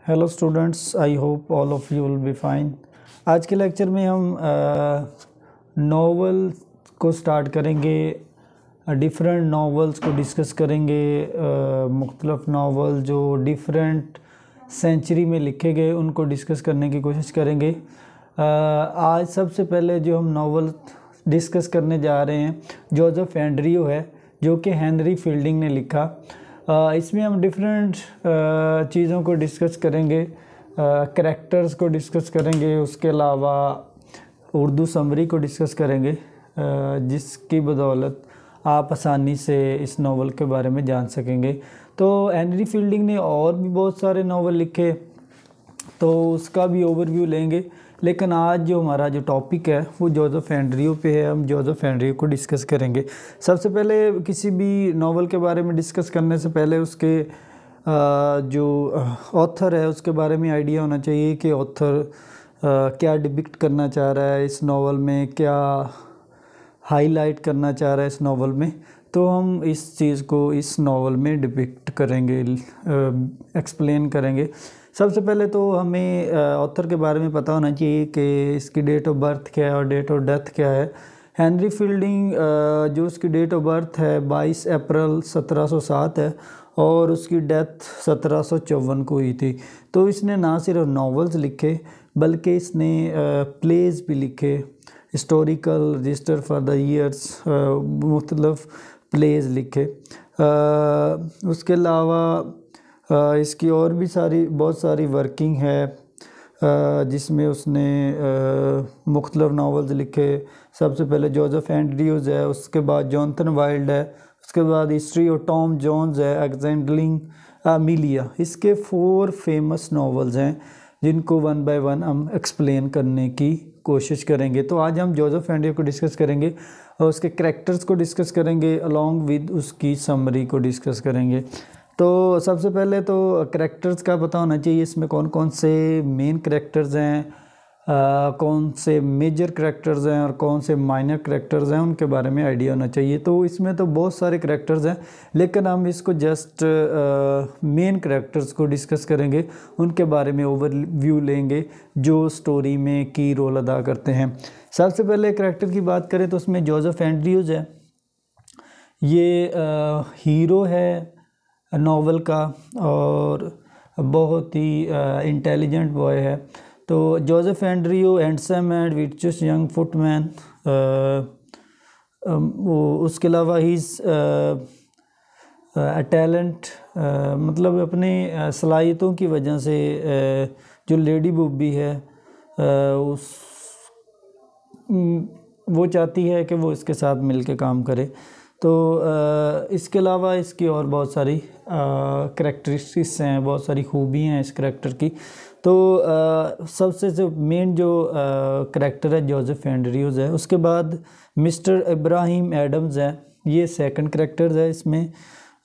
Hello students, I hope all of you will be fine. आज के lecture में हम नॉवल को स्टार्ट करेंगे। डिफरेंट नॉवेल्स को डिस्कस करेंगे। मुख्तलिफ नॉवल जो डिफरेंट सेंचुरी में लिखे गए उनको डिस्कस करने की कोशिश करेंगे। आज सबसे पहले जो हम नॉवल डिस्कस करने जा रहे हैं जोसेफ एंड्रयू है, जो कि हेनरी फील्डिंग ने लिखा। इसमें हम डिफरेंट चीज़ों को डिस्कस करेंगे, करैक्टर्स को डिस्कस करेंगे, उसके अलावा उर्दू समरी को डिस्कस करेंगे, जिसकी बदौलत आप आसानी से इस नावल के बारे में जान सकेंगे। तो हेनरी फील्डिंग ने और भी बहुत सारे नावल लिखे, तो उसका भी ओवरव्यू लेंगे। लेकिन आज जो हमारा जो टॉपिक है वो जोसेफ एंड्रयू पे है। हम जोसेफ एंड्रयू को डिस्कस करेंगे। सबसे पहले किसी भी नावल के बारे में डिस्कस करने से पहले उसके जो ऑथर है उसके बारे में आइडिया होना चाहिए कि ऑथर क्या डिपिक्ट करना चाह रहा है इस नावल में, क्या हाईलाइट करना चाह रहा है इस नावल में। तो हम इस चीज़ को इस नावल में डिपिक्ट करेंगे, एक्सप्लेन करेंगे। सबसे पहले तो हमें ऑथर के बारे में पता होना चाहिए कि इसकी डेट ऑफ बर्थ क्या है और डेट ऑफ डेथ क्या है। हेनरी फील्डिंग जो उसकी डेट ऑफ बर्थ है 22 अप्रैल 1707 है और उसकी डेथ 1754 को हुई थी। तो इसने ना सिर्फ नॉवेल्स लिखे बल्कि इसने प्लेज भी लिखे, historical register for the years, मुख्तलिफ प्लेज लिखे। उसके अलावा इसकी और भी बहुत सारी वर्किंग है जिसमें उसने मुख्तलिफ नावल्स लिखे। सबसे पहले जोसेफ एंड्रयूज़ है, उसके बाद जॉनथन वाइल्ड है, उसके बाद हिस्ट्री ऑफ टॉम जोन्स है, एग्जेंडलिंग अमीलिया। इसके 4 फेमस नावल्स हैं जिनको वन बाय वन हम एक्सप्लेन करने की कोशिश करेंगे। तो आज हम जोसेफ एंड्रयू को डिस्कस करेंगे और उसके करैक्टर्स को डिस्कस करेंगे, अलॉन्ग विद उसकी समरी को डिस्कस करेंगे। तो सबसे पहले तो करैक्टर्स का पता होना चाहिए, इसमें कौन कौन से मेन करैक्टर्स हैं, कौन से मेजर करैक्टर्स हैं और कौन से माइनर करैक्टर्स हैं, उनके बारे में आइडिया होना चाहिए। तो इसमें तो बहुत सारे करैक्टर्स हैं, लेकिन हम इसको जस्ट मेन करैक्टर्स को डिस्कस करेंगे, उनके बारे में ओवरव्यू लेंगे जो स्टोरी में की रोल अदा करते हैं। सबसे पहले करैक्टर की बात करें तो उसमें जोसेफ एंड्रयूज़ है। ये हीरो है नावल का और बहुत ही इंटेलिजेंट बॉय है। तो Joseph Andrew handsome and virtuous young footman. उसके अलावा ही टैलेंट, मतलब अपने सलाहियतों की वजह से जो लेडी बूबी है वो चाहती है कि वो इसके साथ मिलके काम करे। तो इसके अलावा इसकी और बहुत सारी करैक्टरिस्टिक्स हैं, बहुत सारी खूबियाँ हैं इस करैक्टर की। तो सबसे जो मेन जो करैक्टर है जोसेफ एंड्रयूज़ है। उसके बाद मिस्टर इब्राहिम एडम्स है, ये सेकंड करैक्टर है इसमें।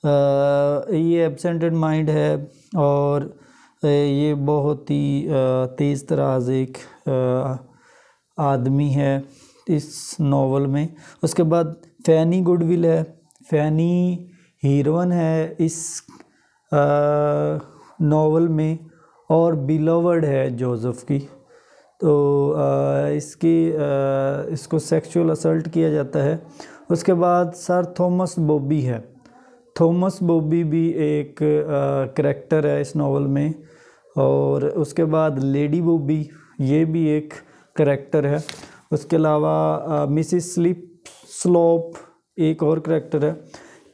ये एब्सेंटेड माइंड है और ये बहुत ही तेज़ तराज एक आदमी है इस नावल में। उसके बाद फैनी गुडविल है, फैनी हीरोइन है इस नावल में और बिलोवर्ड है जोसेफ की। तो इसको सेक्सुअल असल्ट किया जाता है। उसके बाद सर थॉमस बॉबी है। थॉमस बॉबी भी एक करैक्टर है इस नावल में। और उसके बाद लेडी बॉबी, ये भी एक करैक्टर है। उसके अलावा मिसिस स्लोप एक और करैक्टर है।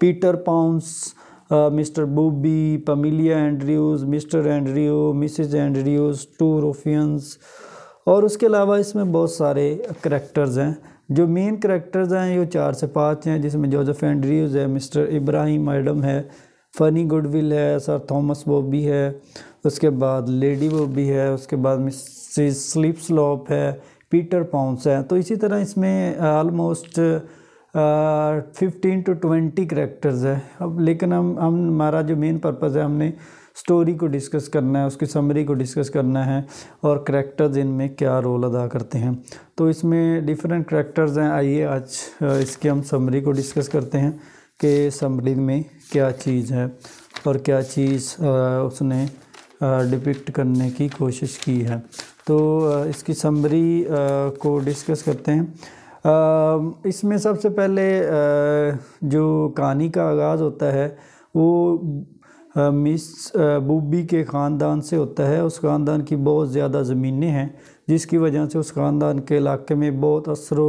Peter Pounce, Mr Booby, Pamela Andrews, Mr Andrew, Mrs Andrews, 2 ruffians. और उसके अलावा इसमें बहुत सारे करैक्टर्स हैं। जो मेन करैक्टर्स हैं ये 4 से 5 हैं, जिसमें जोसेफ एंड्रयूज़ है, मिस्टर इब्राहिम एडम है, फनी गुडविल है, सर थॉमस बॉबी है, उसके बाद लेडी बॉबी है, उसके बाद मिसिस स्लोप है, पीटर पाउंस है। तो इसी तरह इसमें आलमोस्ट 15 to 20 करैक्टर्स है। अब लेकिन हम हमारा जो मेन पर्पज़ है, हमने स्टोरी को डिस्कस करना है, उसकी समरी को डिस्कस करना है और करैक्टर्स इनमें क्या रोल अदा करते हैं। तो इसमें डिफरेंट करैक्टर्स हैं। आइए आज इसकी हम समरी को डिस्कस करते हैं कि समरी में क्या चीज़ है और क्या चीज़ उसने डिपिक्ट करने की कोशिश की है। तो इसकी समरी को डिस्कस करते हैं। इसमें सबसे पहले जो कहानी का आगाज़ होता है वो मिस बूबी के ख़ानदान से होता है। उस ख़ानदान की बहुत ज़्यादा ज़मीनें हैं, जिसकी वजह से उस ख़ानदान के इलाके में बहुत असर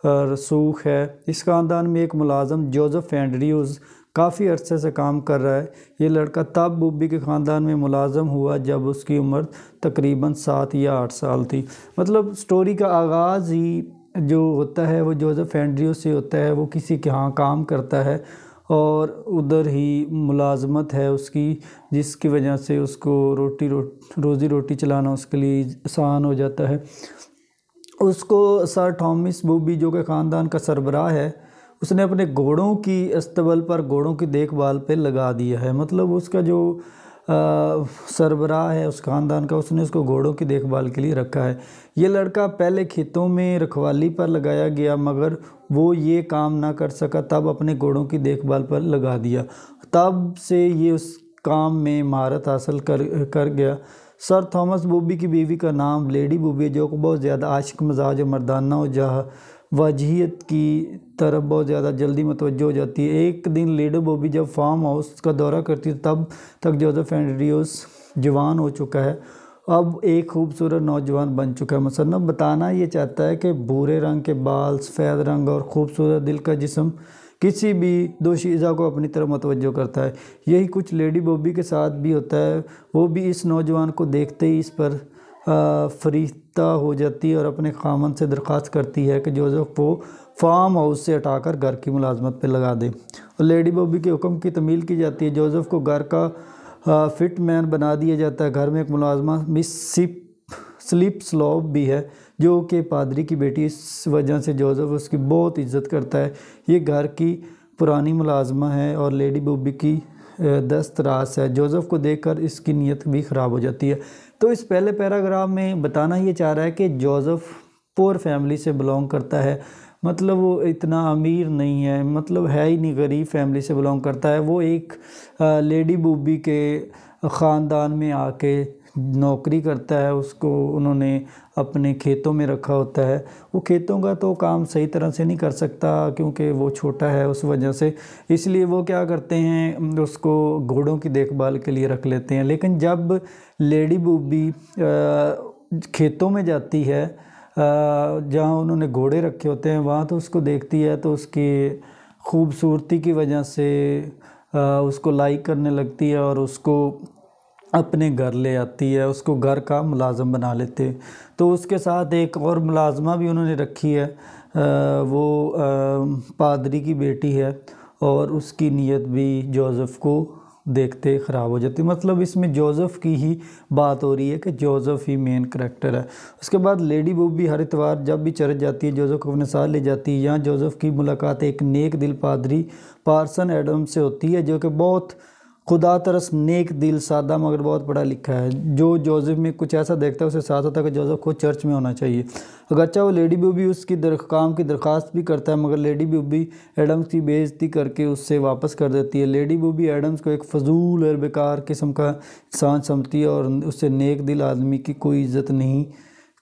रसूख है। इस ख़ानदान में एक मुलाज़म जोसेफ एंड्रयूज़ काफ़ी अरसे से काम कर रहा है। ये लड़का तब बूबी के ख़ानदान में मुलाज़म हुआ जब उसकी उम्र तकरीबन 7 या 8 साल थी। मतलब स्टोरी का आगाज़ ही जो होता है वो जोसेफ एंड्रयूज़ से होता है। वो किसी के यहाँ काम करता है और उधर ही मुलाजमत है उसकी, जिसकी वजह से उसको रोज़ी रोटी चलाना उसके लिए आसान हो जाता है। उसको सर थॉमस बूबी जो कि ख़ानदान का सरबराह है, उसने अपने घोड़ों की अस्तबल पर घोड़ों की देखभाल पे लगा दिया है। मतलब उसका जो सरबराह है उस ख़ानदान का, उसने उसको घोड़ों की देखभाल के लिए रखा है। ये लड़का पहले खेतों में रखवाली पर लगाया गया, मगर वो ये काम ना कर सका, तब अपने घोड़ों की देखभाल पर लगा दिया। तब से ये उस काम में महारत हासिल कर गया। सर थॉमस बूबी की बीवी का नाम लेडी बूबी है, जो को बहुत ज़्यादा आशिक मजाज मर्दाना हो जहाँ वजहियत की तरफ बहुत ज़्यादा जल्दी मतवज्जो हो जाती है। एक दिन लेडी बूबी जब फार्म हाउस का दौरा करती है, तब तक जोसेफ एंड्रयूज़ जवान हो चुका है, अब एक खूबसूरत नौजवान बन चुका है। मुसन्नफ़ बताना ये चाहता है कि भूरे रंग के बाल, सफ़ेद रंग और ख़ूबसूरत दिल का जिस्म किसी भी दोशीज़ा को अपनी तरफ मतवज्जो करता है। यही कुछ लेडी बॉबी के साथ भी होता है। वो भी इस नौजवान को देखते ही इस पर फरीफ्ता हो जाती है और अपने खामन से दरख्वास्त करती है कि जोसेफ को फार्म हाउस से हटाकर घर की मुलाजमत पे लगा दे। और लेडी बॉबी के हुक्म की तमील की जाती है। जोसेफ को घर का फिट मैन बना दिया जाता है। घर में एक मुलाजमा मिस स्लिप स्लॉप भी है, जो कि पादरी की बेटी। इस वजह से जोसेफ उसकी बहुत इज़्ज़त करता है। ये घर की पुरानी मुलाजमा है और लेडी बॉबी की दस्तरास है। जोसेफ को देखकर इसकी नीयत भी ख़राब हो जाती है। तो इस पहले पैराग्राफ में बताना ये चाह रहा है कि जोसेफ पुअर फैमिली से बिलोंग करता है। मतलब वो इतना अमीर नहीं है, मतलब है ही नहीं, गरीब फैमिली से बिलोंग करता है। वो एक लेडी बूबी के ख़ानदान में आके नौकरी करता है। उसको उन्होंने अपने खेतों में रखा होता है। वो खेतों का तो काम सही तरह से नहीं कर सकता क्योंकि वो छोटा है, उस वजह से। इसलिए वो क्या करते हैं, उसको घोड़ों की देखभाल के लिए रख लेते हैं। लेकिन जब लेडी बूबी खेतों में जाती है जहाँ उन्होंने घोड़े रखे होते हैं, वहाँ तो उसको देखती है तो उसकी खूबसूरती की वजह से उसको लाइक करने लगती है और उसको अपने घर ले आती है। उसको घर का मुलाज़म बना लेते हैं। तो उसके साथ एक और मुलाज़मा भी उन्होंने रखी है, वो पादरी की बेटी है और उसकी नीयत भी जोसेफ को देखते ख़राब हो जाती है। मतलब इसमें जोसेफ की ही बात हो रही है कि जोसेफ ही मेन करैक्टर है। उसके बाद लेडी बूबी हर इतवार जब भी चर्च जाती है, जोसेफ को अपने साथ ले जाती है। यहाँ जोसेफ की मुलाकात एक नेक दिल पादरी पार्सन एडम से होती है, जो कि बहुत खुदा तरस नेक दिल, सादा मगर बहुत पढ़ा लिखा है। जो जोसेफ में कुछ ऐसा देखता है उसे साथ होता है कि जोसेफ को चर्च में होना चाहिए। अगरचा वो लेडी बूबी उसकी काम की दरख्वास्त भी करता है, मगर लेडी बूबी एडम्स की बेइज्जती करके उससे वापस कर देती है। लेडी बूबी एडम्स को एक फजूल और बेकार किस्म का इंसान समझती है और उससे नेक दिल आदमी की कोई इज़्ज़त नहीं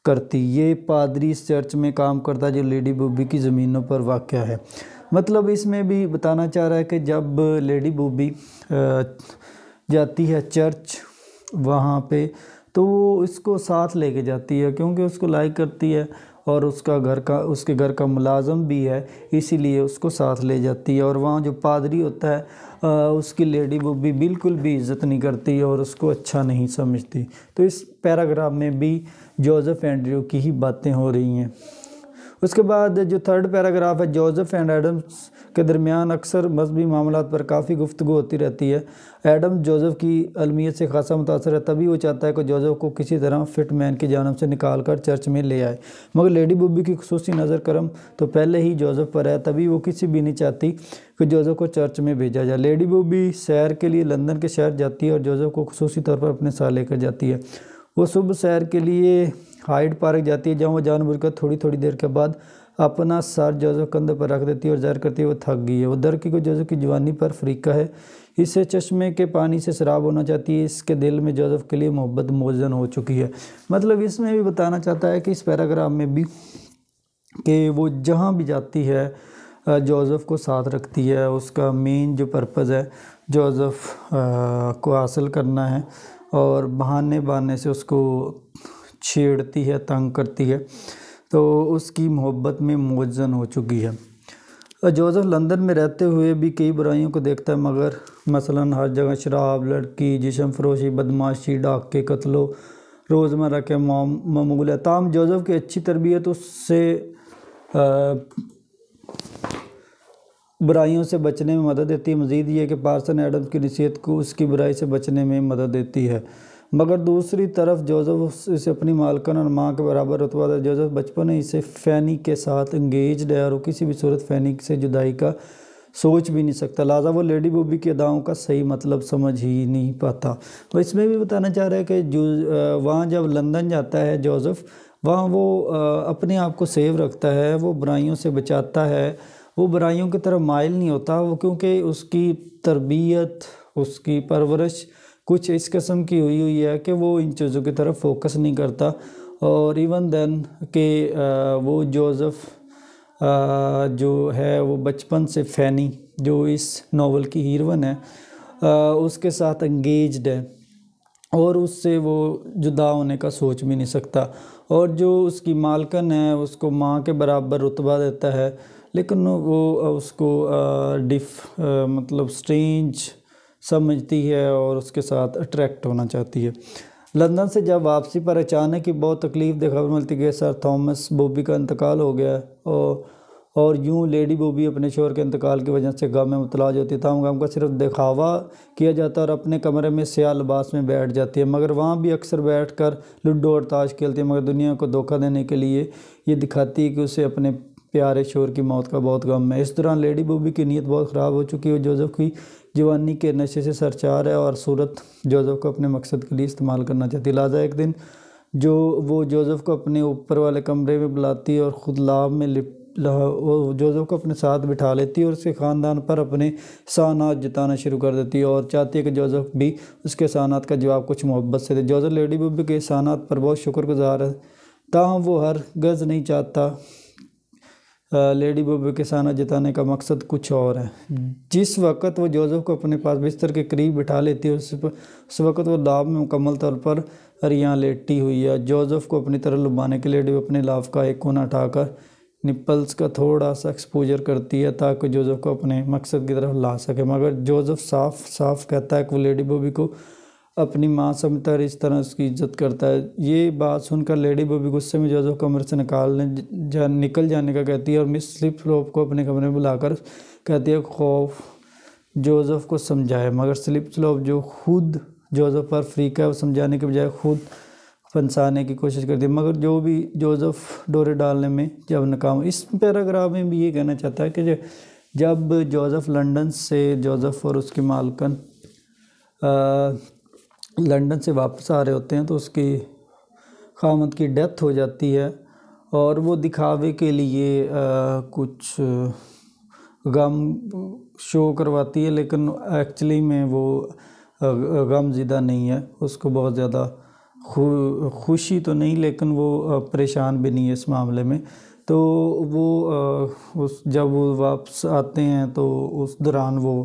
करती। ये पादरी इस चर्च में काम करता है जो लेडी बूबी की ज़मीनों पर वाक़या है। मतलब इसमें भी बताना चाह रहा है कि जब लेडी बूबी जाती है चर्च वहाँ पे, तो वो इसको साथ लेके जाती है क्योंकि उसको लाइक करती है और उसके घर का मुलाज़म भी है, इसीलिए उसको साथ ले जाती है। और वहाँ जो पादरी होता है उसकी लेडी बूबी बिल्कुल भी इज़्ज़त नहीं करती और उसको अच्छा नहीं समझती। तो इस पैराग्राफ में भी जोसेफ एंड्रयू की ही बातें हो रही हैं। उसके बाद जो थर्ड पैराग्राफ है, जोसेफ एंड एडम्स के दरमियान अक्सर मजहबी मामलात पर काफ़ी गुफ्तगू होती रहती है। एडम जोसेफ की अलमियत से खासा मुतासर है, तभी वो चाहता है कि जोसेफ को किसी तरह फिट मैन की जानब से निकाल कर चर्च में ले आए। मगर लेडी बूबी की खुसूसी नज़र करम तो पहले ही जोसेफ पर है, तभी वो किसी भी नहीं चाहती कि जोसेफ को चर्च में भेजा जाए। लेडी बूबी सैर के लिए लंदन के शहर जाती है और जोसेफ को खुसूसी तौर पर अपने साथ लेकर जाती है। वो सुबह सैर के लिए हाइड पार्क जाती है, जहाँ वो जानबूझकर थोड़ी थोड़ी देर के बाद अपना सर जोसेफ कंधे पर रख देती है और ज़ाहिर करती है वो थक गई है। वो दर की को जोसेफ की जवानी पर फरीका है, इसे चश्मे के पानी से शराब होना चाहती है, इसके दिल में जोसेफ के लिए मोहब्बत मौजन हो चुकी है। मतलब इसमें भी बताना चाहता है कि इस पैराग्राफ में भी कि वो जहाँ भी जाती है जोसेफ को साथ रखती है। उसका मेन जो पर्पज़ है जोसेफ को हासिल करना है और बहाने से उसको छेड़ती है, तंग करती है, तो उसकी मोहब्बत में मौजन हो चुकी है। जोसेफ लंदन में रहते हुए भी कई बुराइयों को देखता है, मगर मसलन हर जगह शराब, लड़की, जिस्म फरोशी, बदमाशी, डाके, कत्लो रोज़मर्रा के मामूल है। ताहम जोसेफ की अच्छी तरबियत उससे बुराइयों से बचने में मदद देती है। मज़ीद ये कि पार्सन एडम्स की नसीहत को उसकी बुराई से बचने में मदद देती है। मगर दूसरी तरफ जोसेफ इसे अपनी मालकन और माँ के बराबर रुतबा है। जोसेफ बचपन में इसे फ़ैनी के साथ इंगेज्ड है और वो किसी भी सूरत फ़ैनी से जुदाई का सोच भी नहीं सकता, लिहाजा वो लेडी बॉबी की अदाओं का सही मतलब समझ ही नहीं पाता। तो इसमें भी बताना चाह रहा है कि जो वहाँ जब लंदन जाता है जोसेफ, वहाँ वो अपने आप को सेव रखता है, वो बुराइयों से बचाता है, वो बुराइयों की तरफ माइल नहीं होता। वो क्योंकि उसकी तरबियत, उसकी परवरिश कुछ इस किस्म की हुई है कि वो इन चीज़ों की तरफ फोकस नहीं करता। और इवन देन के वो जोसेफ जो है वो बचपन से फ़ैनी, जो इस नावल की हीरोइन है, उसके साथ एंगेज्ड है और उससे वो जुदा होने का सोच भी नहीं सकता। और जो उसकी मालकन है उसको माँ के बराबर रुतबा देता है, लेकिन वो उसको मतलब स्ट्रेंज समझती है और उसके साथ अट्रैक्ट होना चाहती है। लंदन से जब वापसी पर अचानक ही बहुत तकलीफ़ दे खबर मिलती है कि सर थॉमस बॉबी का इंतकाल हो गया और यूं लेडी बॉबी अपने शोहर के इंतकाल की वजह से गम में मुबतला हो जाती है। ताहम गम का सिर्फ दिखावा किया जाता है और अपने कमरे में स्याह लिबास में बैठ जाती है, मगर वहाँ भी अक्सर बैठकर लूडो और ताश खेलती है, मगर दुनिया को धोखा देने के लिए ये दिखाती है कि उसे अपने प्यारे शोहर की मौत का बहुत गम है। इस दौरान लेडी बॉबी की नीयत बहुत ख़राब हो चुकी है। जोसेफ की जवानी के नशे से सरचार है और सूरत जोसेफ को अपने मकसद के लिए इस्तेमाल करना चाहती है। लिहाजा एक दिन वो जोसेफ को अपने ऊपर वाले कमरे में बुलाती है और ख़ुद लाभ में वो जोसेफ को अपने साथ बिठा लेती है और उसके ख़ानदान पर अपने एहसानात जताना शुरू कर देती है और चाहती है कि जोसेफ भी उसके एहसानात का जवाब कुछ मोहब्बत से दे। जोसेफ लेडी बॉबी के एहसानात पर बहुत शुक्रगुजार है, ताहम वो हरगिज़ नहीं चाहता लेडी बॉबी के एहसानात जताने का मकसद कुछ और है। जिस वक़्त वो जोसेफ को अपने पास बिस्तर के करीब बिठा लेती है उस वक़्त वो लाभ में मुकम्मल तौर पर यहाँ लेटी हुई है। जोसेफ को अपनी तरफ लुभाने के लिए लेडी अपने लाभ का एक कोना उठाकर निपल्स का थोड़ा सा एक्सपोजर करती है ताकि जोसेफ को अपने मकसद की तरफ ला सके, मगर जोसेफ साफ साफ कहता है कि वो लेडी बॉबी को अपनी माँ समझता है, इस तरह उसकी इज्जत करता है। ये बात सुनकर लेडी बॉबी गुस्से में जोसेफ कमरे से निकल जाने का कहती है और मिस स्लिपस्लोप को अपने कमरे में बुलाकर कहती है खौफ जोसेफ को समझाए, मगर स्लिपस्लोप जो खुद जोसेफ पर फ्रीक है वो समझाने के बजाय खुद फंसाने की कोशिश करती है, मगर जो भी जोसेफ डोरे डालने में जब नाकाम। इस पैराग्राफ में भी ये कहना चाहता है कि जब जोसेफ लंदन से जोसेफ और उसकी मालकन लंदन से वापस आ रहे होते हैं तो उसकी खामद की डेथ हो जाती है और वो दिखावे के लिए कुछ गम शो करवाती है, लेकिन एक्चुअली में वो गमज़दा नहीं है। उसको बहुत ज़्यादा खुशी तो नहीं, लेकिन वो परेशान भी नहीं है इस मामले में। तो वो जब वो वापस आते हैं तो उस दौरान वो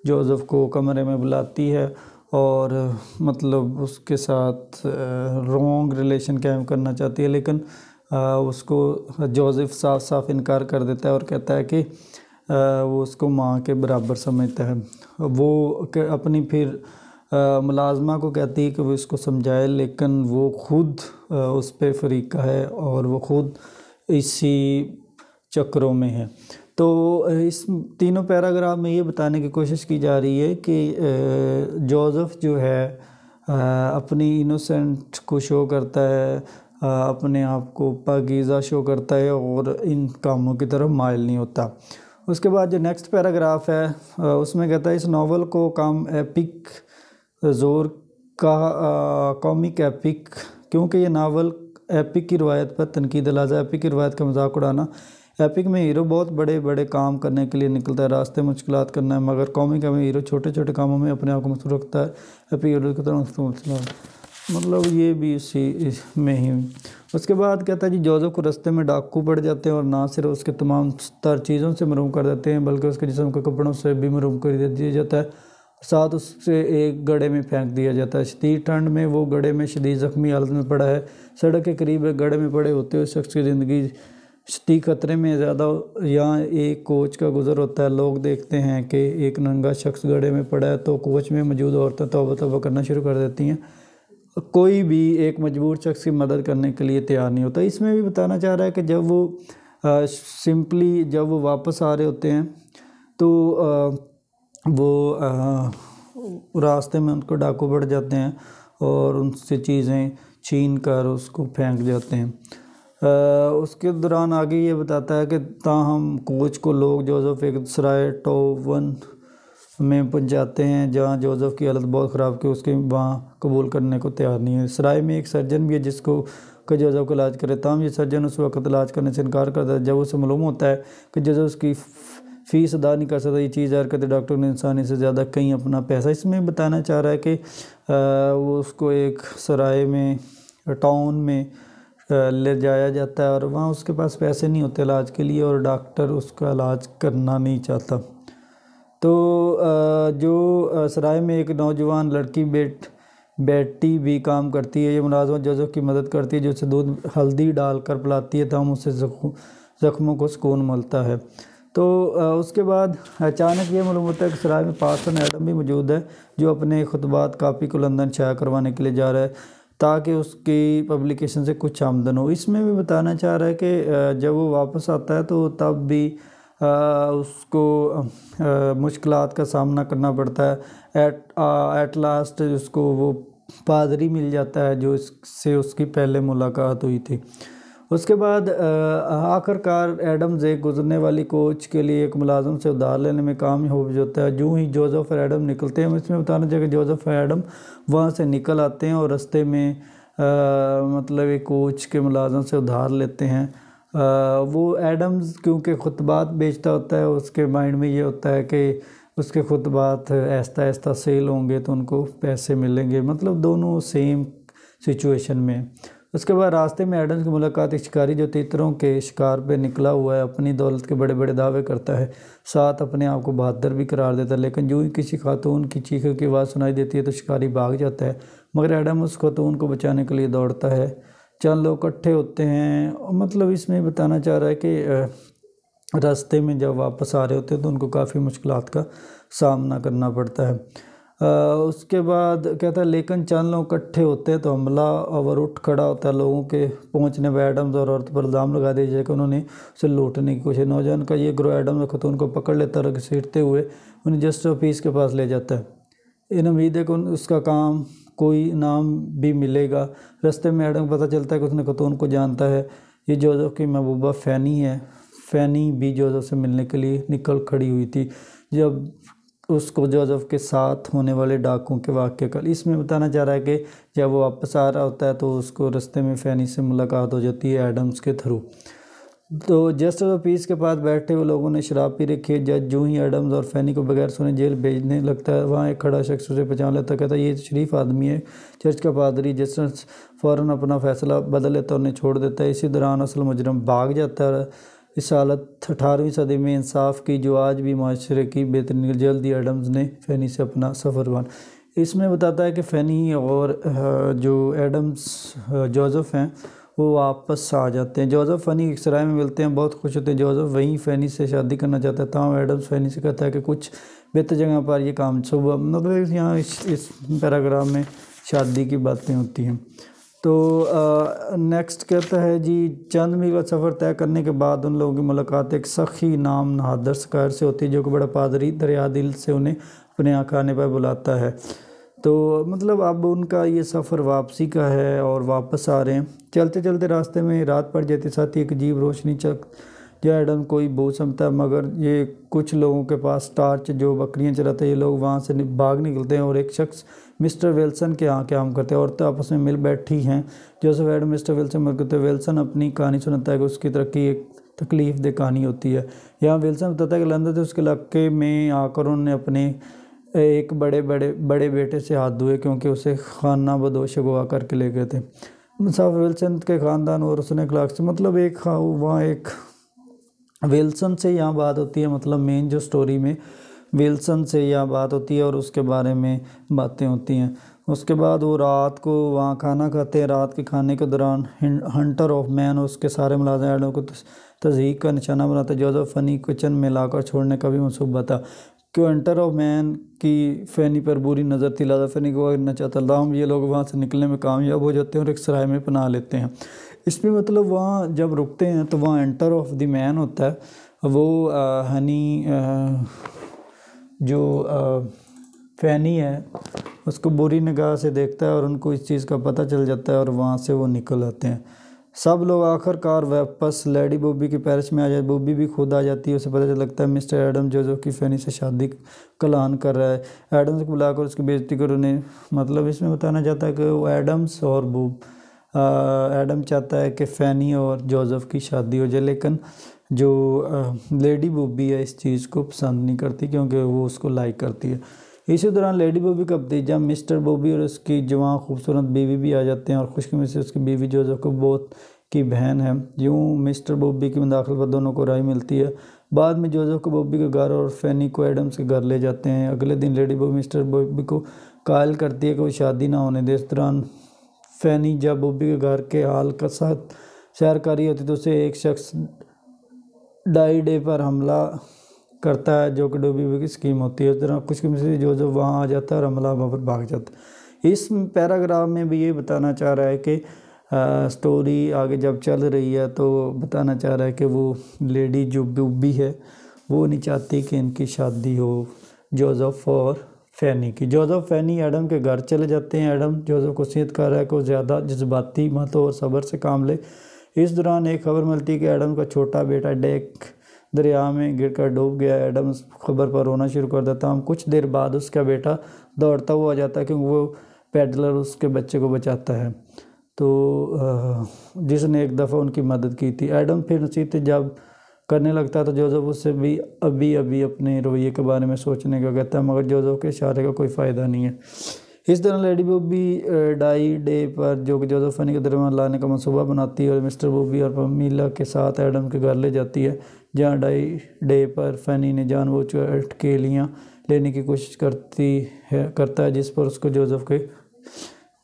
जोसेफ को कमरे में बुलाती है और मतलब उसके साथ रॉन्ग रिलेशन कायम करना चाहती है, लेकिन उसको जोसेफ साफ साफ इनकार कर देता है और कहता है कि वो उसको माँ के बराबर समझता है। वो अपनी फिर मुलाजमा को कहती है कि वो इसको समझाए, लेकिन वो खुद उस पर फरीका है और वो खुद इसी चक्रों में है। तो इस तीनों पैराग्राफ में ये बताने की कोशिश की जा रही है कि जोसेफ जो है अपनी इनोसेंट को शो करता है, अपने आप को पाकीज़ा शो करता है और इन कामों की तरफ माइल नहीं होता। उसके बाद जो नेक्स्ट पैराग्राफ है उसमें कहता है इस नावल को काम एपिक ज़ोर का कॉमिक एपिक, क्योंकि ये नावल एपिक की रवायत पर तनकीद, लिहाजा एपिक की रवायत का मजाक उड़ाना एपिक में हीरो बहुत बड़े बड़े काम करने के लिए निकलता है, रास्ते मुश्किलात करना है, मगर कॉमिक में हीरो छोटे छोटे कामों में अपने आप को मसरूफ़ रखता है। एपिक हीरो की तरह मतलब ये भी इसमें ही। उसके बाद कहता है जी जोसेफ को रास्ते में डाकू पड़ जाते हैं और ना सिर्फ उसके तमाम तर चीज़ों से महरूम कर देते हैं बल्कि उसके जिस्म के कपड़ों से भी महरूम कर दिया जाता है, साथ उससे एक गड्ढे में फेंक दिया जाता है। शदीद ठंड में वो गड्ढे में शदीद ज़ख्मी हालत में पड़ा है। सड़क के करीब एक गड्ढे में पड़े होते हुए शख्स की ज़िंदगी शदीद खतरे में ज़्यादा यहाँ एक कोच का गुजर होता है। लोग देखते हैं कि एक नंगा शख्स गड्ढे में पड़ा है तो कोच में मौजूद औरतें तौबा तौबा करना शुरू कर देती हैं। कोई भी एक मजबूर शख्स की मदद करने के लिए तैयार नहीं होता। इसमें भी बताना चाह रहा है कि जब वो सिंपली जब वो वापस आ रहे होते हैं तो वो रास्ते में उनको डाकू पड़ जाते हैं और उनसे चीज़ें छीन कर उसको फेंक जाते हैं। उसके दौरान आगे ये बताता है कि ताहम कोच को लोग जोसेफ एक सराय टोवन में पहुंचाते हैं जहां जोसेफ की हालत बहुत ख़राब कि उसके वहाँ कबूल करने को तैयार नहीं है। सराय में एक सर्जन भी है जिसको कि जोसेफ का इलाज करे, ताहम ये सर्जन उस वक्त इलाज करने से इनकार करता है जब उसे मालूम होता है कि जोसेफ उसकी फ़ीस अदा नहीं कर सकता। ये चीज़ यार कहते डॉक्टर ने इंसानी से ज़्यादा कहीं अपना पैसा। इसमें बताना चाह रहा है कि वो उसको एक सराय में टाउन में ले जाया जाता है और वहाँ उसके पास पैसे नहीं होते इलाज के लिए और डॉक्टर उसका इलाज करना नहीं चाहता। तो जो सराय में एक नौजवान लड़की बेटी भी काम करती है। ये मुलाजमत जोसेफ की मदद करती है जो उसे दूध हल्दी डालकर पिलाती है ताकि उससे ज़ख्मों को सुकून मिलता है। तो उसके बाद अचानक ये मालूम होता है कि सराय में पार्सन एडम भी मौजूद है जो अपने खुतबात कापी को लंदन शाया करवाने के लिए जा रहा है ताकि उसकी पब्लिकेशन से कुछ आमदन हो। इसमें भी बताना चाह रहा है कि जब वो वापस आता है तो तब भी उसको मुश्किलात का सामना करना पड़ता है। एट लास्ट उसको वो पादरी मिल जाता है जो इससे उसकी पहले मुलाकात हुई थी। उसके बाद आखिरकार एडम्स एक गुजरने वाली कोच के लिए एक मुलाजम से उधार लेने में कामयाब होता है। जो ही जोसेफ और एडम निकलते हैं, इसमें बताना चाहिए कि जोसेफ और एडम वहाँ से निकल आते हैं और रास्ते में मतलब एक कोच के मुलाजम से उधार लेते हैं। वो एडम्स क्योंकि खुतबात बेचता होता है, उसके माइंड में ये होता है कि उसके खुतबात ऐसा ऐसा सेल होंगे तो उनको पैसे मिलेंगे, मतलब दोनों सेम सिचुएशन में। उसके बाद रास्ते में एडम्स की मुलाकात एक शिकारी जो तीतरों के शिकार पे निकला हुआ है, अपनी दौलत के बड़े बड़े दावे करता है, साथ अपने आप को बहादुर भी करार देता है। लेकिन जो ही किसी खातून की चीखों की आवाज़ सुनाई देती है तो शिकारी भाग जाता है, मगर एडम उस खातून को बचाने के लिए दौड़ता है। चंद लोग इकट्ठे होते हैं। मतलब इसमें बताना चाह रहा है कि रास्ते में जब वापस आ रहे होते हैं तो उनको काफ़ी मुश्किलात का सामना करना पड़ता है। उसके बाद कहता है लेकिन चंद लोग इकट्ठे होते हैं तो हमला और उठ खड़ा होता है। लोगों के पहुंचने पर एडम्स और औरत पर इल्ज़ाम लगा दिया जाए कि उन्होंने उसे लूटने की कोशिश। नौजवान का ये ग्रोह एडम्स और खतून को पकड़ लेता है, घसीटते हुए उन्हें जस्टिस ऑफिस के पास ले जाता है। इन उम्मीद है कि उसका काम कोई इनाम भी मिलेगा। रास्ते में एडम को पता चलता है कि उसने खतून को जानता है। ये जोसेफ की महबूबा फ़ैनी है। फ़ैनी भी जोसेफ से मिलने के लिए निकल खड़ी हुई थी जब उसको जोसेफ के साथ होने वाले डाकुओं के वाक़े का इसमें बताना चाह रहा है कि जब वो वापस आ रहा होता है तो उसको रास्ते में फ़ैनी से मुलाकात हो जाती है एडम्स के थ्रू। तो जस्टिस ऑफ पीस के पास बैठे हुए लोगों ने शराब पी रखी है। जज जो ही एडम्स और फ़ैनी को बगैर सुने जेल भेजने लगता है, वहाँ एक खड़ा शख्स उसे पहचान लेता, कहता है ये शरीफ आदमी है, चर्च का पादरी। जस्टिस फ़ौरन अपना फ़ैसला बदल लेता है, उन्हें छोड़ देता है। इसी दौरान असल मुजरम भाग जाता है। इस हालत 18वीं सदी में इंसाफ की जो आज भी माशरे की बेहतरीन। जल्दी एडम्स ने फ़ैनी से अपना सफ़र बन। इसमें बताता है कि फ़ैनी और जो एडम्स जोसेफ हैं वो वापस आ जाते हैं। जोसेफ फ़ैनी एक सराय में मिलते हैं, बहुत खुश होते हैं। जोसेफ वहीं फ़ैनी से शादी करना चाहता है, ताहम एडम्स फ़ैनी से कहता है कि कुछ बेहतर जगह पर ये काम सुबह मतलब यहाँ इस पैराग्राफ में शादी की बातें होती हैं। तो नेक्स्ट कहता है जी चंद मील का सफ़र तय करने के बाद उन लोगों की मुलाकात एक सखी नाम नहादर सकार से होती है जो कि बड़ा पादरी दरिया दिल से उन्हें अपने यहाँ खाने पर बुलाता है। तो मतलब अब उनका ये सफ़र वापसी का है और वापस आ रहे हैं। चलते चलते रास्ते में रात पड़ जाती, साथ ही एक अजीब रोशनी जो एडम कोई बोझ समझता है, मगर ये कुछ लोगों के पास टार्च जो बकरियां चलाते हैं, ये लोग वहाँ से भाग निकलते हैं और एक शख्स मिस्टर विल्सन के यहाँ काम करते हैं। औरतें आपस में मिल बैठी हैं। जोसेफ एडम मिस्टर विल्सन मर करते। विल्सन अपनी कहानी सुनाता है कि उसकी तरक्की एक तकलीफ़ दह कहानी होती है। यहाँ विल्सन बताता है कि लंदन से उसके इलाके में आकर उन्होंने अपने एक बड़े बेटे से हाथ धोए क्योंकि उसे खाना बदोश अगवा करके ले गए थे। मुसाफिर विल्सन के ख़ानदान और उसने अखलाक से मतलब वहाँ एक विल्सन से यहाँ बात होती है, मतलब मेन जो स्टोरी में विल्सन से यहाँ बात होती है और उसके बारे में बातें होती हैं। उसके बाद वो रात को वहाँ खाना खाते हैं। रात के खाने के दौरान हंटर ऑफ मैन और उसके सारे मुलाजिम एडम को तज़हीक का निशाना बनाते। जोसेफ फनी किचन में लाकर छोड़ने का भी मनसूबा था क्यों हंटर ऑफ मैन की फ़ैनी पर बुरी नज़र थी, लिहाजा फ़ैनी को करना चाहता। लाम ये लोग वहाँ से निकलने में कामयाब हो जाते हैं और एक सराय में पनाह लेते हैं। इसमें मतलब वहाँ जब रुकते हैं तो वहाँ हंटर ऑफ द मैन होता है, वो हनी जो फ़ैनी है उसको बुरी निगाह से देखता है और उनको इस चीज़ का पता चल जाता है और वहाँ से वो निकल आते हैं। सब लोग आखिरकार वापस लेडी बॉबी के पैरिश में आ जाए। बॉबी भी खुद आ जाती है, उसे पता चल लगता है मिस्टर एडम जो कि फ़ैनी से शादी का ऐलान कर रहा है। एडम्स को बुलाकर उसकी बेइज्जती कर उन्हें मतलब इसमें बताना चाहता है कि वो एडम्स और एडम चाहता है कि फ़ैनी और जोसेफ की शादी हो जाए, लेकिन जो लेडी बॉबी है इस चीज़ को पसंद नहीं करती क्योंकि वो उसको लाइक करती है। इसी दौरान लेडी बॉबी का भतीजा मिस्टर बॉबी और उसकी जवान खूबसूरत बीवी भी आ जाते हैं और खुशकिस्मती से उसकी बीवी जोसेफ को बहुत की बहन है। यूँ मिस्टर बॉबी की मुदाखलत पर दोनों को राय मिलती है। बाद में जोसेफ को बॉबी के घर और फ़ैनी को एडम्स के घर ले जाते हैं। अगले दिन लेडी बॉबी मिस्टर बॉबी को कायल करती है कि वो शादी ना होने दे। इस दौरान फ़ैनी जब बॉबी के घर के हाल का साथ सैर कर रही होती तो उसे एक शख्स डाई डे पर हमला करता है जो कि डॉबी की स्कीम होती है। इस तरह कुछ से जो वहाँ आ जाता है और हमला पर भाग जाता है। इस पैराग्राफ में भी ये बताना चाह रहा है कि स्टोरी आगे जब चल रही है तो बताना चाह रहा है कि वो लेडी जो बॉबी है वो नहीं चाहती कि इनकी शादी हो जोसेफ और फ़ैनी की। जोसेफ फ़ैनी एडम के घर चले जाते हैं। एडम जोसेफ को नसीहत कर रहा है कि वो ज़्यादा जज्बाती मत और सब्र से काम ले। इस दौरान एक खबर मिलती है कि एडम का छोटा बेटा डेक दरिया में गिरकर डूब गया। एडम खबर पर रोना शुरू कर देता है। कुछ देर बाद उसका बेटा दौड़ता हुआ आ जाता है क्योंकि वो पैडलर उसके बच्चे को बचाता है तो जिसने एक दफ़ा उनकी मदद की थी। एडम फिर नसीहतें जब करने लगता है तो जोसेफ उससे भी अभी अपने रवैये के बारे में सोचने का कहता है, मगर जोसेफ के इशारे का कोई फ़ायदा नहीं है। इस तरह लेडी बॉबी डाई डे पर जो कि जोसेफ फ़ैनी के दरमियान लाने का मंसूबा बनाती है और मिस्टर बॉबी और पमीला के साथ एडम के घर ले जाती है, जहाँ डाई डे पर फ़ैनी ने जानबूझकर अटकेलियाँ लेने की कोशिश करता है जिस पर उसको जोसेफ के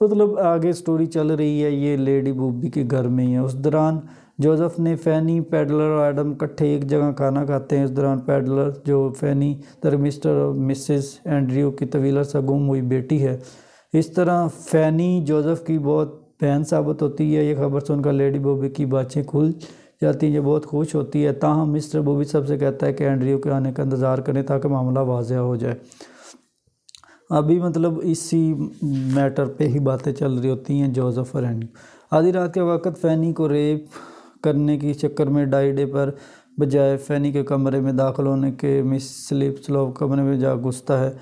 मतलब आगे स्टोरी चल रही है ये लेडी बॉबी के घर में ही है। उस दौरान जोसेफ ने फ़ैनी पैडलर और एडम इकट्ठे एक जगह खाना खाते हैं। इस दौरान पैडलर जो फ़ैनी तर मिस्टर और मिसेस एंड्रयू की तवील अर्सा गुम हुई बेटी है। इस तरह फ़ैनी जोसेफ की बहुत बहन साबित होती है। ये खबर सुनकर लेडी बॉबी की बातें खुल जाती हैं, ये बहुत खुश होती है। ताहम मिस्टर बॉबी सबसे कहता है कि एंड्रयू के आने का इंतज़ार करें ताकि मामला वाज़ह हो जाए। अभी मतलब इसी मैटर पे ही बातें चल रही होती हैं जोसेफ और एंड्रयू। आधी रात के वक्त फ़ैनी को रेप करने की चक्कर में डाई डे पर बजाय फ़ैनी के कमरे में दाखिल होने के मिस स्लीपस्लोव कमरे में जा घुसता है।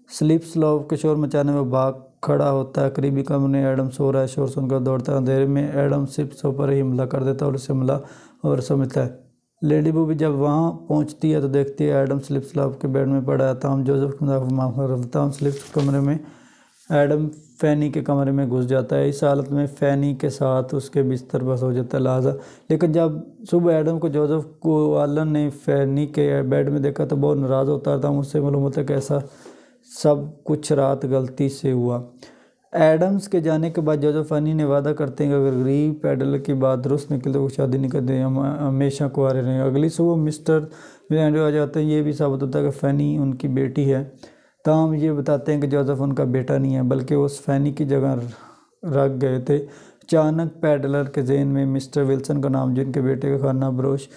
स्लीपस्लोव के शोर मचाने में भाग खड़ा होता है। करीबी कमरे में एडम सो रहा है। शोर सुनकर दौड़ता है। अंधेरे में एडम स्लीपस्लोव पर ही हमला कर देता है और उसे हमला और समझता है। लेडी बॉबी जब वहाँ पहुँचती है तो देखती है एडम स्लीपस्लोव के बेड में पड़ा है। ताहम जोसेफ के मामला रखता हूँ स्लीप्स कमरे में एडम फ़ैनी के कमरे में घुस जाता है। इस हालत में फ़ैनी के साथ उसके बिस्तर पर सो जाता है लिहाजा। लेकिन जब सुबह एडम को जोसेफ को आलन ने फ़ैनी के बेड में देखा तो बहुत नाराज़ होता था। मुझसे मालूम होता है कि ऐसा सब कुछ रात गलती से हुआ। एडम्स के जाने के बाद जोसेफ फ़ैनी ने वादा करते हैं कि अगर गरीब पैडलर की बात दुरुस्त निकले तो वो शादी नहीं करते, हम हमेशा कुंवारे रहेंगे। अगली सुबह मिस्टर एंड्रयू आ जाते हैं। ये भी साबित होता है कि फ़ैनी उनकी बेटी है। ताहम ये बताते हैं कि जोसेफ उनका बेटा नहीं है बल्कि वो उस फ़ैनी की जगह रख गए थे। अचानक पैडलर के जहन में मिस्टर विल्सन का नाम जिनके बेटे का खाना बरोश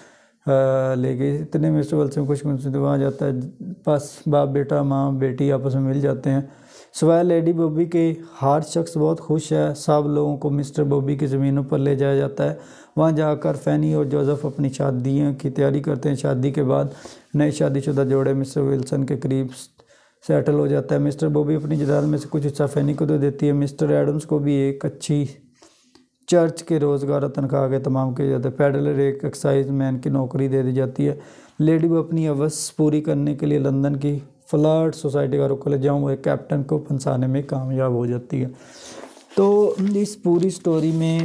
ले गई। इतने मिस्टर विल्सन कुछ वहाँ जाता है। बस बाप बेटा माँ बेटी आपस में मिल जाते हैं। सवाल लेडी बॉबी के हर शख्स बहुत खुश है। सब लोगों को मिस्टर बॉबी की ज़मीनों पर ले जाया जाता है। वहाँ जाकर फ़ैनी और जोसेफ अपनी शादियों की तैयारी करते हैं। शादी के बाद नए शादीशुदा जोड़े मिस्टर विल्सन के करीब सेटल हो जाता है। मिस्टर बॉबी अपनी जायदाद में से कुछ हिस्सा फ़ैनी को दे देती है। मिस्टर एडम्स को भी एक अच्छी चर्च के रोज़गार और तनख्वाह के तमाम किए जाते हैं। पेडलर एक एक्साइज मैन की नौकरी दे दी जाती है। लेडी वो अपनी हवस पूरी करने के लिए लंदन की फ्लर्ट सोसाइटी का रुख ले जाऊँ, वो एक कैप्टन को फंसाने में कामयाब हो जाती है। तो इस पूरी स्टोरी में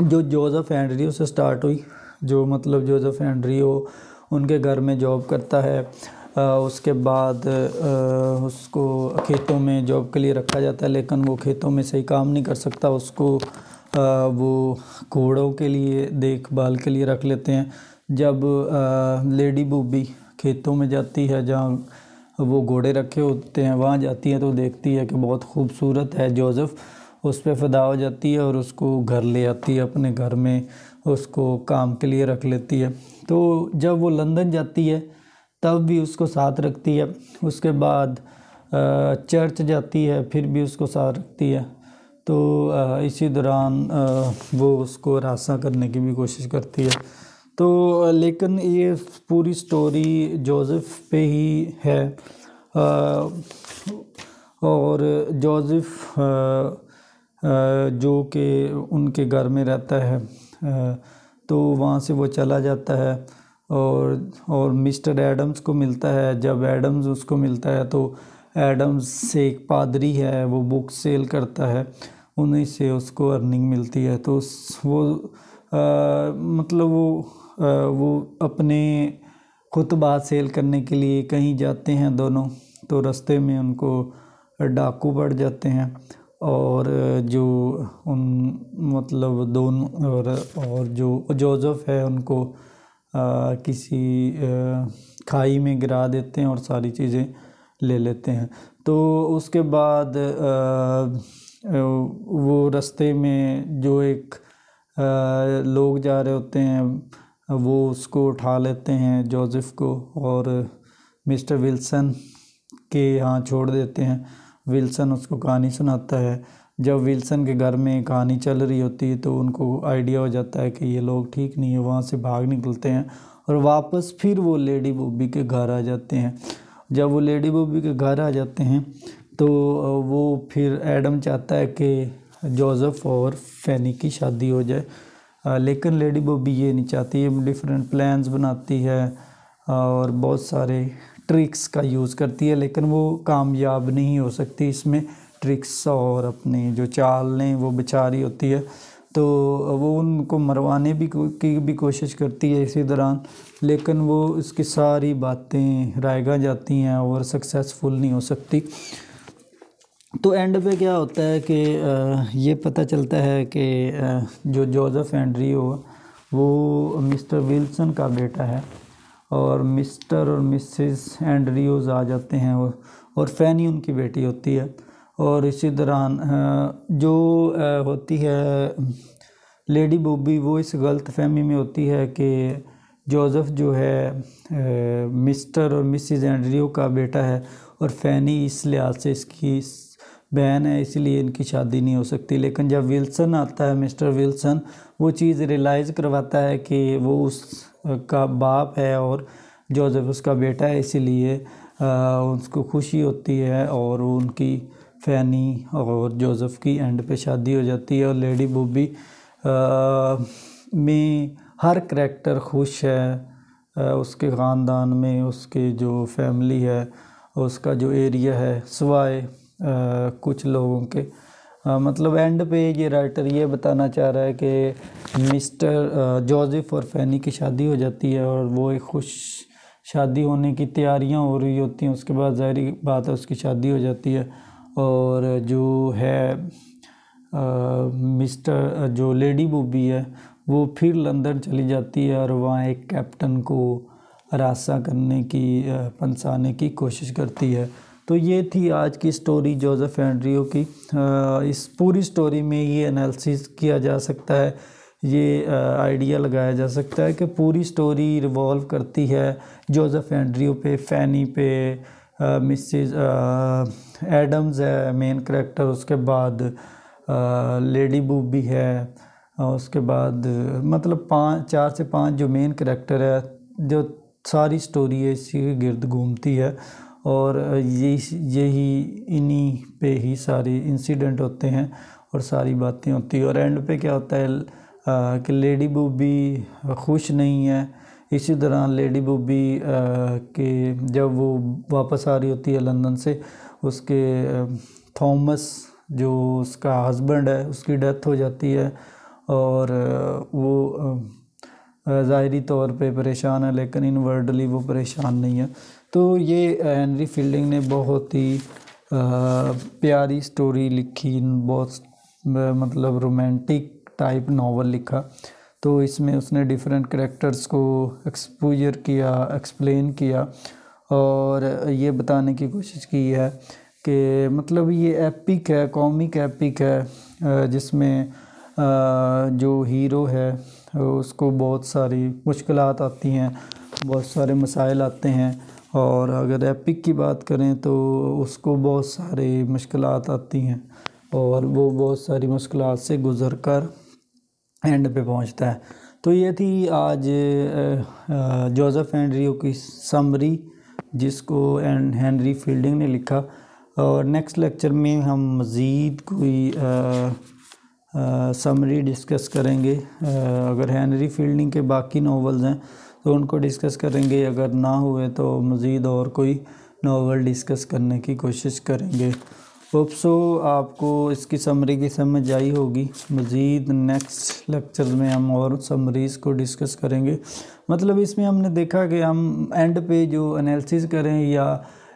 जो जोसेफ एंड्रयू से स्टार्ट हुई, जो मतलब जोसेफ एंड्रयू उनके घर में जॉब करता है, उसके बाद उसको खेतों में जॉब के लिए रखा जाता है, लेकिन वो खेतों में सही काम नहीं कर सकता, उसको वो घोड़ों के लिए देखभाल के लिए रख लेते हैं। जब लेडी बूबी खेतों में जाती है जहाँ वो घोड़े रखे होते हैं, वहाँ जाती है तो देखती है कि बहुत खूबसूरत है जोसेफ, उस पर फ़िदा हो जाती है और उसको घर ले आती है, अपने घर में उसको काम के लिए रख लेती है। तो जब वो लंदन जाती है तब भी उसको साथ रखती है, उसके बाद चर्च जाती है फिर भी उसको साथ रखती है। तो इसी दौरान वो उसको रास्ता करने की भी कोशिश करती है। तो लेकिन ये पूरी स्टोरी जोसेफ पे ही है, और जोसेफ जो कि उनके घर में रहता है, तो वहाँ से वो चला जाता है और मिस्टर एडम्स को मिलता है। जब एडम्स उसको मिलता है तो एडम्स से एक पादरी है, वो बुक सेल करता है, उन्हीं से उसको अर्निंग मिलती है। तो वो मतलब वो अपने खुतबा सेल करने के लिए कहीं जाते हैं दोनों, तो रास्ते में उनको डाकू पड़ जाते हैं और जो उन मतलब दोनों और जो जोसेफ है उनको किसी खाई में गिरा देते हैं और सारी चीज़ें ले लेते हैं। तो उसके बाद वो रास्ते में जो एक लोग जा रहे होते हैं वो उसको उठा लेते हैं जोसेफ को और मिस्टर विल्सन के यहाँ छोड़ देते हैं। विल्सन उसको कहानी सुनाता है। जब विल्सन के घर में कहानी चल रही होती है तो उनको आइडिया हो जाता है कि ये लोग ठीक नहीं है, वहाँ से भाग निकलते हैं और वापस फिर वो लेडी बॉबी के घर आ जाते हैं। जब वो लेडी बॉबी के घर आ जाते हैं तो वो फिर एडम चाहता है कि जोसेफ और फैनी की शादी हो जाए, लेकिन लेडी बॉबी ये नहीं चाहती, ये डिफरेंट प्लान्स बनाती है और बहुत सारे ट्रिक्स का यूज़ करती है, लेकिन वो कामयाब नहीं हो सकती इसमें। ट्रिक्स और अपनी जो चालें वो बेचारी होती है, तो वो उनको मरवाने की भी कोशिश करती है इसी दौरान, लेकिन वो इसकी सारी बातें रायगा जाती हैं और सक्सेसफुल नहीं हो सकती। तो एंड पे क्या होता है कि ये पता चलता है कि जो जोसेफ एंड्रयू वो मिस्टर विल्सन का बेटा है और मिस्टर और मिसेस एंड्रयूज़ आ जाते हैं और फैनी उनकी बेटी होती है। और इसी दौरान जो होती है लेडी बॉबी, वो इस गलत फहमी में होती है कि जोसेफ जो है मिस्टर और मिसेस एंड्रयू का बेटा है और फैनी इस लिहाज से इसकी बहन है, इसलिए इनकी शादी नहीं हो सकती। लेकिन जब विल्सन आता है, मिस्टर विल्सन, वो चीज़ रियलाइज़ करवाता है कि वो उसका बाप है और जोसेफ उसका बेटा है, इसीलिए उसको खुशी होती है और उनकी फैनी और जोसेफ की एंड पे शादी हो जाती है। और लेडी बॉबी में हर करैक्टर खुश है, उसके ख़ानदान में, उसके जो फैमिली है, उसका जो एरिया है, सिवाय कुछ लोगों के। मतलब एंड पे ये राइटर ये बताना चाह रहा है कि मिस्टर जोसेफ और फैनी की शादी हो जाती है और वो एक खुश शादी होने की तैयारियां हो रही होती हैं। उसके बाद ज़ाहिर बात है उसकी शादी हो जाती है और जो है मिस्टर जो लेडी बॉबी है वो फिर लंदन चली जाती है और वहाँ एक कैप्टन को रास्ता करने की फंसाने की कोशिश करती है। तो ये थी आज की स्टोरी जोसेफ एंड्रयू की। इस पूरी स्टोरी में ये एनालिसिस किया जा सकता है, ये आइडिया लगाया जा सकता है कि पूरी स्टोरी रिवॉल्व करती है जोसेफ एंड्रयू पे, फैनी पे, मिसेस एडम्स है मेन करैक्टर, उसके बाद लेडी बूबी है, उसके बाद मतलब 4 से 5 जो मेन करैक्टर है, जो सारी स्टोरी है इसी के गिर्द घूमती है और यही इन्हीं पे ही सारे इंसिडेंट होते हैं और सारी बातें होती है। और एंड पे क्या होता है कि लेडी बूबी खुश नहीं है। इसी तरह लेडी बूबी के जब वो वापस आ रही होती है लंदन से, उसके थॉमस जो उसका हस्बैंड है उसकी डेथ हो जाती है और वो ज़ाहरी तौर पे परेशान है, लेकिन इनवर्डली वो परेशान नहीं है। तो ये हेनरी फील्डिंग ने बहुत ही प्यारी स्टोरी लिखी, बहुत मतलब रोमांटिक टाइप नावल लिखा। तो इसमें उसने डिफरेंट कैरेक्टर्स को एक्सपोजर किया, एक्सप्लेन किया और ये बताने की कोशिश की है कि मतलब ये एपिक है, कॉमिक एपिक है, जिसमें जो हीरो है उसको बहुत सारी मुश्किलात आती हैं, बहुत सारे मसाइल आते हैं। और अगर एपिक की बात करें तो उसको बहुत सारी मुश्किलात आती हैं और वो बहुत सारी मुश्किलात से गुज़र कर एंड पे पहुंचता है। तो ये थी आज जोसेफ हेनरी की समरी, जिसको हेनरी फील्डिंग ने लिखा। और नेक्स्ट लेक्चर में हम मज़ीद कोई समरी डिस्कस करेंगे। अगर हेनरी फील्डिंग के बाकी नावल्स हैं तो उनको डिस्कस करेंगे, अगर ना हुए तो मज़ीद और कोई नावल डिस्कस करने की कोशिश करेंगे। होप सो आपको इसकी समरी की समझ आई होगी। मज़ीद नेक्स्ट लेक्चर में हम और समरीज़ को डिस्कस करेंगे। मतलब इसमें हमने देखा कि हम एंड पे जो एनालिसिस करें या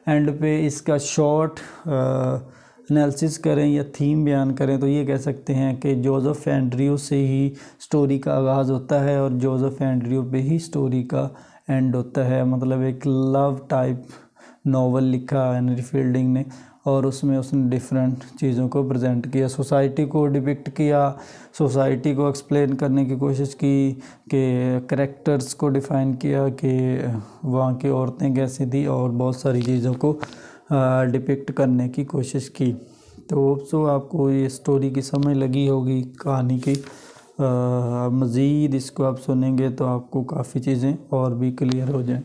एंड पे इसका शॉर्ट एनालिसिस करें या थीम बयान करें तो ये कह सकते हैं कि जोसेफ एंड्रयू से ही स्टोरी का आगाज़ होता है और जोसेफ एंड्रयू पे ही स्टोरी का एंड होता है। मतलब एक लव टाइप नावल लिखा हेनरी फील्डिंग ने और उसमें उसने डिफरेंट चीज़ों को प्रेजेंट किया, सोसाइटी को डिपिक्ट किया, सोसाइटी को एक्सप्लेन करने की कोशिश की, कि करैक्टर्स को डिफ़ाइन किया कि वहाँ की औरतें कैसी थी और बहुत सारी चीज़ों को डिपिक्ट करने की कोशिश की। तो सो आपको ये स्टोरी की समझ लगी होगी कहानी की। मज़ीद इसको आप सुनेंगे तो आपको काफ़ी चीज़ें और भी क्लियर हो जाएं।